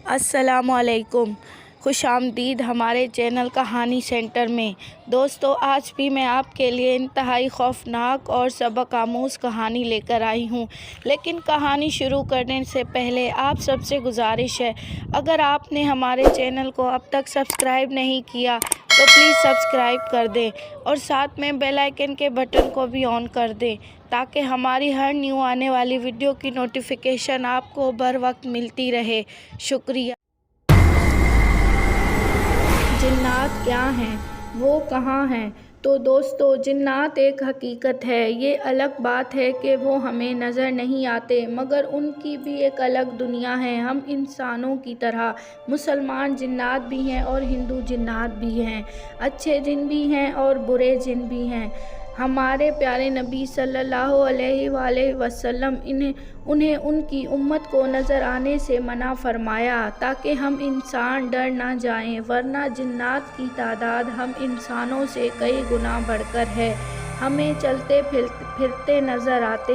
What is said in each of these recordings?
السلام علیکم، خوش آمدید ہمارے چینل کہانی سینٹر میں۔ دوستو، آج بھی میں آپ کے لیے انتہائی خوفناک اور سبق آموز کہانی لے کر آئی ہوں، لیکن کہانی شروع کرنے سے پہلے آپ سب سے گزارش ہے، اگر آپ نے ہمارے چینل کو اب تک سبسکرائب نہیں کیا تو پلیز سبسکرائب کر دیں اور ساتھ میں بیل آئیکن کے بٹن کو بھی آن کر دیں تاکہ ہماری ہر نیو آنے والی ویڈیو کی نوٹیفیکیشن آپ کو بر وقت ملتی رہے۔ شکریہ۔ جنات کیا ہیں؟ وہ کہاں ہیں؟ تو دوستو، جنات ایک حقیقت ہے۔ یہ الگ بات ہے کہ وہ ہمیں نظر نہیں آتے، مگر ان کی بھی ایک الگ دنیا ہے۔ ہم انسانوں کی طرح مسلمان جنات بھی ہیں اور ہندو جنات بھی ہیں، اچھے جن بھی ہیں اور برے جن بھی ہیں۔ ہمارے پیارے نبی صلی اللہ علیہ وآلہ وسلم انہیں ان کی امت کو نظر آنے سے منع فرمایا تاکہ ہم انسان ڈر نہ جائیں، ورنہ جنات کی تعداد ہم انسانوں سے کئی گنا بڑھ کر ہے، ہمیں چلتے پھرتے نظر آتے۔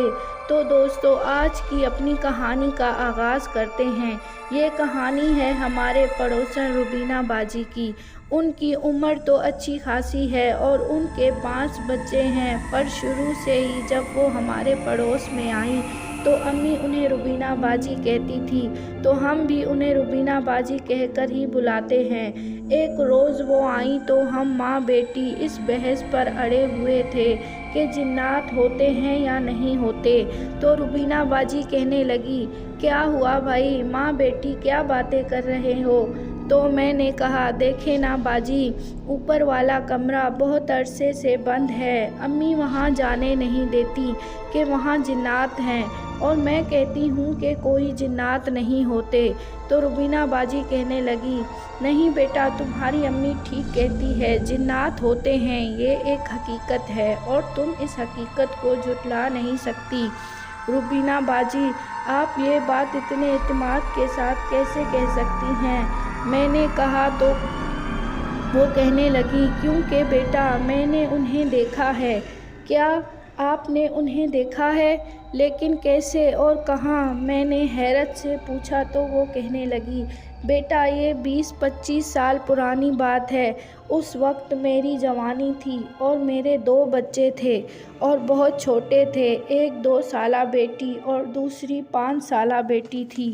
تو دوستو، آج کی اپنی کہانی کا آغاز کرتے ہیں۔ یہ کہانی ہے ہمارے پڑوسن روبینہ باجی کی۔ ان کی عمر تو اچھی خاصی ہے اور ان کے 5 بچے ہیں، پر شروع سے ہی جب وہ ہمارے پڑوس میں آئیں تو امی انہیں روبینہ باجی کہتی تھی، تو ہم بھی انہیں روبینہ باجی کہہ کر ہی بلاتے ہیں۔ ایک روز وہ آئیں تو ہم ماں بیٹی اس بحث پر اڑے ہوئے تھے کہ جنات ہوتے ہیں یا نہیں ہوتے، تو روبینہ باجی کہنے لگی، کیا ہوا بھائی، ماں بیٹی کیا باتیں کر رہے ہو؟ تو میں نے کہا، دیکھیں نا باجی، اوپر والا کمرہ بہت عرصے سے بند ہے، امی وہاں جانے نہیں دیتی کہ وہاں جنات ہیں، اور میں کہتی ہوں کہ کوئی جنات نہیں ہوتے۔ تو روبینہ باجی کہنے لگی، نہیں بیٹا، تمہاری امی ٹھیک کہتی ہے، جنات ہوتے ہیں، یہ ایک حقیقت ہے اور تم اس حقیقت کو جھٹلا نہیں سکتی۔ روبینہ باجی، آپ یہ بات اتنے اعتماد کے ساتھ کیسے کہہ سکتی ہیں؟ میں نے کہا تو وہ کہنے لگی، کیونکہ بیٹا میں نے انہیں دیکھا ہے۔ کیا آپ نے انہیں دیکھا ہے؟ لیکن کیسے اور کہاں؟ میں نے حیرت سے پوچھا تو وہ کہنے لگی، بیٹا یہ 20-25 سال پرانی بات ہے، اس وقت میری جوانی تھی اور میرے 2 بچے تھے اور بہت چھوٹے تھے، ایک 2 سالہ بیٹی اور دوسری 5 سالہ بیٹی تھی۔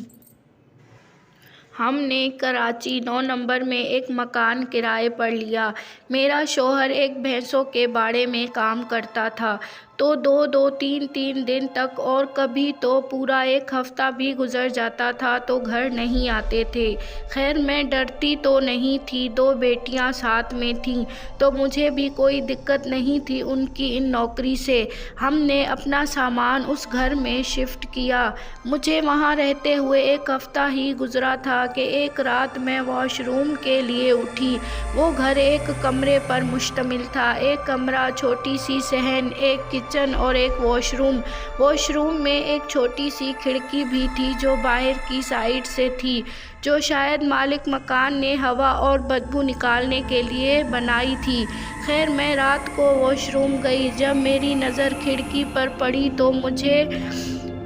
ہم نے کراچی 9 نمبر میں ایک مکان کرائے پر لیا۔ میرا شوہر ایک بھینسوں کے باڑے میں کام کرتا تھا، تو 2-2 3-3 دن تک اور کبھی تو پورا ایک ہفتہ بھی گزر جاتا تھا تو گھر نہیں آتے تھے۔ خیر میں ڈرتی تو نہیں تھی، 2 بیٹیاں ساتھ میں تھیں تو مجھے بھی کوئی دقت نہیں تھی ان کی ان نوکری سے۔ ہم نے اپنا سامان اس گھر میں شفٹ کیا۔ مجھے وہاں رہتے ہوئے ایک ہفتہ ہی گزرا تھا کہ ایک رات میں واش روم کے لیے اٹھی۔ وہ گھر ایک کمرے پر مشتمل تھا، ایک کمرہ، چھوٹی سی صحن، ایک کچن اور ایک واش روم۔ واش روم میں ایک چھوٹی سی کھڑکی بھی تھی جو باہر کی سائیڈ سے تھی، جو شاید مالک مکان نے ہوا اور بدبو نکالنے کے لیے بنائی تھی۔ خیر میں رات کو واش روم گئی، جب میری نظر کھڑکی پر پڑی تو مجھے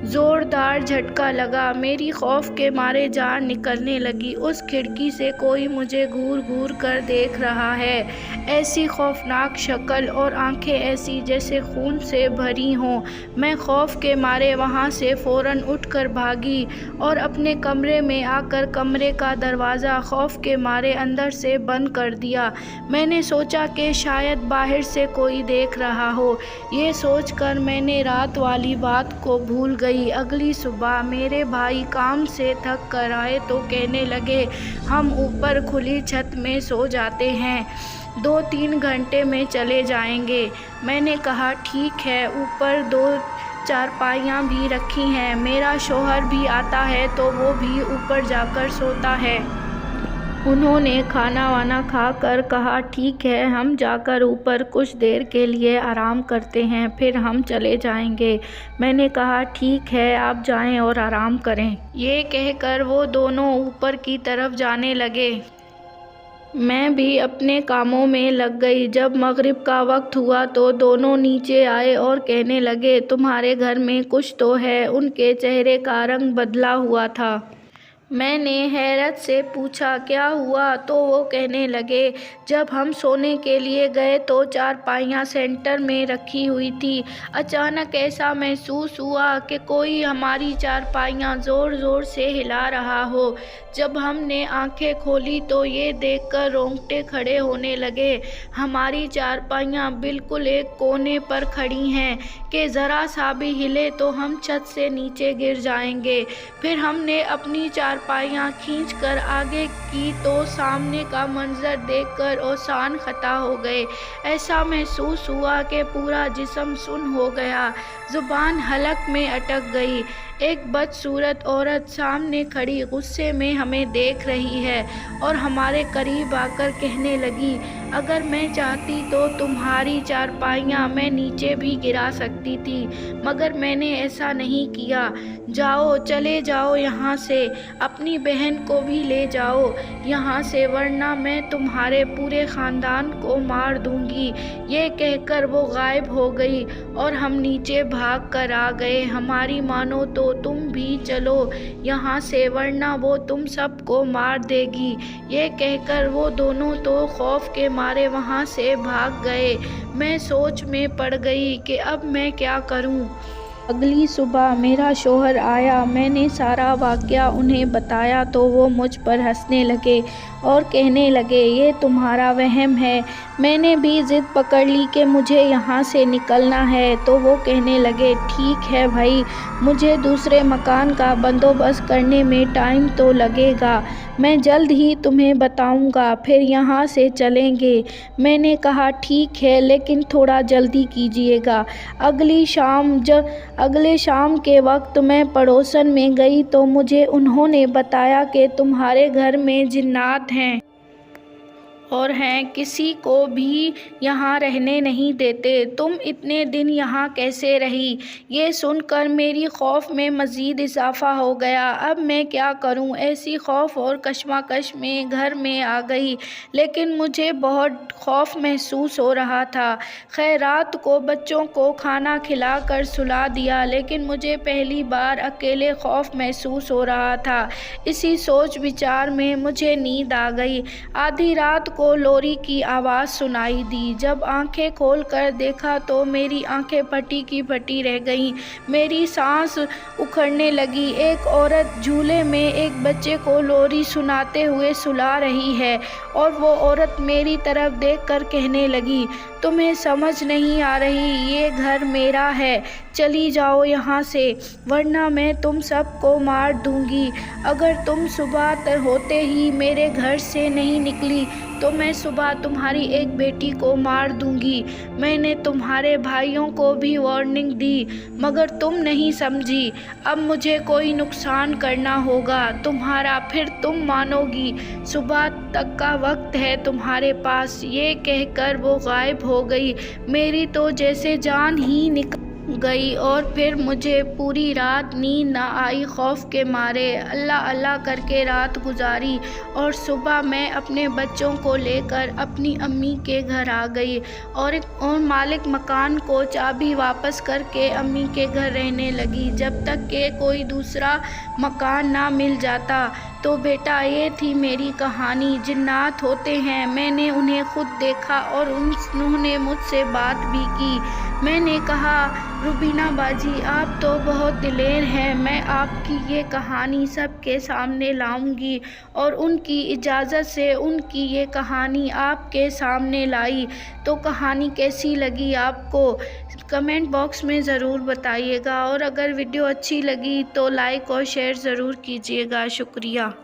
زوردار جھٹکا لگا، میری خوف کے مارے جان نکلنے لگی۔ اس کھڑکی سے کوئی مجھے گھور گھور کر دیکھ رہا ہے، ایسی خوفناک شکل اور آنکھیں ایسی جیسے خون سے بھری ہوں۔ میں خوف کے مارے وہاں سے فوراً اٹھ کر بھاگی اور اپنے کمرے میں آ کر کمرے کا دروازہ خوف کے مارے اندر سے بند کر دیا۔ میں نے سوچا کہ شاید باہر سے کوئی دیکھ رہا ہو، یہ سوچ کر میں نے رات والی بات کو بھول گئی۔ اگلی صبح میرے بھائی کام سے تھک کر آئے تو کہنے لگے، ہم اوپر کھلی چھت میں سو جاتے ہیں، 2-3 گھنٹے میں چلے جائیں گے۔ میں نے کہا، ٹھیک ہے۔ اوپر 2 چارپائیاں بھی رکھی ہیں، میرا شوہر بھی آتا ہے تو وہ بھی اوپر جا کر سوتا ہے۔ انہوں نے کھانا وانا کھا کر کہا، ٹھیک ہے، ہم جا کر اوپر کچھ دیر کے لیے آرام کرتے ہیں، پھر ہم چلے جائیں گے۔ میں نے کہا، ٹھیک ہے، آپ جائیں اور آرام کریں۔ یہ کہہ کر وہ دونوں اوپر کی طرف جانے لگے۔ میں بھی اپنے کاموں میں لگ گئی۔ جب مغرب کا وقت ہوا تو دونوں نیچے آئے اور کہنے لگے، تمہارے گھر میں کچھ تو ہے۔ ان کے چہرے کا رنگ بدلا ہوا تھا۔ میں نے حیرت سے پوچھا کیا ہوا؟ تو وہ کہنے لگے جب ہم سونے کے لیے گئے تو چارپائیاں سینٹر میں رکھی ہوئی تھیں۔ اچانک ایسا محسوس ہوا کہ کوئی ہماری چارپائیاں زور زور سے ہلا رہا ہو۔ جب ہم نے آنکھیں کھولی تو یہ دیکھ کر رونگٹے کھڑے ہونے لگے۔ ہماری چارپائیاں بالکل ایک کونے پر کھڑی ہیں کہ ذرا سا بھی ہلے تو ہم چھت سے نیچے گر جائیں گے۔ پھر ہم نے اپنی چارپائیاں کھینچ کر آگے کی تو سامنے کا منظر دیکھ کر اوزان خطا ہو گئے۔ ایسا محسوس ہوا کہ پورا جسم سن ہو گیا، زبان حلق میں اٹک گئی۔ ایک بدصورت عورت سامنے کھڑی غصے میں ہمیں دیکھ رہی ہے اور ہمارے قریب آ کر کہنے لگی اگر میں چاہتی تو تمہاری چارپائیاں میں نیچے بھی گرا سکتی تھی، مگر میں نے ایسا نہیں کیا۔ جاؤ، چلے جاؤ یہاں سے، اپنی بہن کو بھی لے جاؤ یہاں سے، ورنہ میں تمہارے پورے خاندان کو مار دوں گی۔ یہ کہہ کر وہ غائب ہو گئی اور ہم نیچے بھاگ کر آ گئے۔ ہماری مانو تو تم بھی چلو یہاں سے، ورنہ وہ تم سب کو مار دے گی۔ یہ کہہ کر وہ دونوں تو خوف کے مارے وہاں سے بھاگ گئے۔ میں سوچ میں پڑ گئی کہ اب میں کیا کروں۔ اگلی صبح میرا شوہر آیا، میں نے سارا واقعہ انہیں بتایا تو وہ مجھ پر ہنسنے لگے اور کہنے لگے یہ تمہارا وہم ہے۔ میں نے بھی ضد پکڑ لی کہ مجھے یہاں سے نکلنا ہے تو وہ کہنے لگے ٹھیک ہے بھائی، مجھے دوسرے مکان کا بندوبست کرنے میں ٹائم تو لگے گا، میں جلد ہی تمہیں بتاؤں گا، پھر یہاں سے چلیں گے۔ میں نے کہا ٹھیک ہے لیکن تھوڑا جلدی کیجیے گا۔ اگلے شام کے وقت میں پڑوسن میں گئی تو مجھے انہوں نے بتایا کہ تمہارے گھر میں جنات ہیں اور ہیں، کسی کو بھی یہاں رہنے نہیں دیتے، تم اتنے دن یہاں کیسے رہی؟ یہ سن کر میری خوف میں مزید اضافہ ہو گیا۔ اب میں کیا کروں؟ ایسی خوف اور کشمکش میں گھر میں آ گئی، لیکن مجھے بہت خوف محسوس ہو رہا تھا۔ خیر رات کو بچوں کو کھانا کھلا کر سلا دیا، لیکن مجھے پہلی بار اکیلے خوف محسوس ہو رہا تھا۔ اسی سوچ بچار میں مجھے نیند آ گئی۔ آدھی رات کو لوری کی آواز سنائی دی۔ جب آنکھیں کھول کر دیکھا تو میری آنکھیں پھٹی کی پھٹی رہ گئیں، میری سانس اکھڑنے لگی۔ ایک عورت جھولے میں ایک بچے کو لوری سناتے ہوئے سلا رہی ہے اور وہ عورت میری طرف دیکھ کر کہنے لگی تمہیں سمجھ نہیں آ رہی، یہ گھر میرا ہے، چلی جاؤ یہاں سے ورنہ میں تم سب کو مار دوں گی۔ اگر تم صبح ہوتے ہی میرے گھر سے نہیں نکلی تو میں صبح تمہاری ایک بیٹی کو مار دوں گی۔ میں نے تمہارے بھائیوں کو بھی وارننگ دی مگر تم نہیں سمجھی۔ اب مجھے کوئی نقصان کرنا ہوگا تمہارا، پھر تم مانو گی، صبح تک کا وقت ہے تمہارے پاس۔ یہ کہہ کر وہ غائب ہو گئی۔ میری تو جیسے جان ہی نکل گئی اور پھر مجھے پوری رات نیند نہ آئی خوف کے مارے۔ اللہ اللہ کر کے رات گزاری اور صبح میں اپنے بچوں کو لے کر اپنی امی کے گھر آ گئی اور مالک مکان کو چابی واپس کر کے امی کے گھر رہنے لگی جب تک کہ کوئی دوسرا مکان نہ مل جاتا۔ تو بیٹا یہ تھی میری کہانی۔ جنات ہوتے ہیں، میں نے انہیں خود دیکھا اور انہوں نے مجھ سے بات بھی کی۔ میں نے کہا روبینہ باجی آپ تو بہت دلیر ہیں، میں آپ کی یہ کہانی سب کے سامنے لاؤں گی، اور ان کی اجازت سے ان کی یہ کہانی آپ کے سامنے لائی۔ تو کہانی کیسی لگی آپ کو کمنٹ باکس میں ضرور بتائیے گا، اور اگر ویڈیو اچھی لگی تو لائک اور شیئر ضرور کیجیے گا۔ شکریہ۔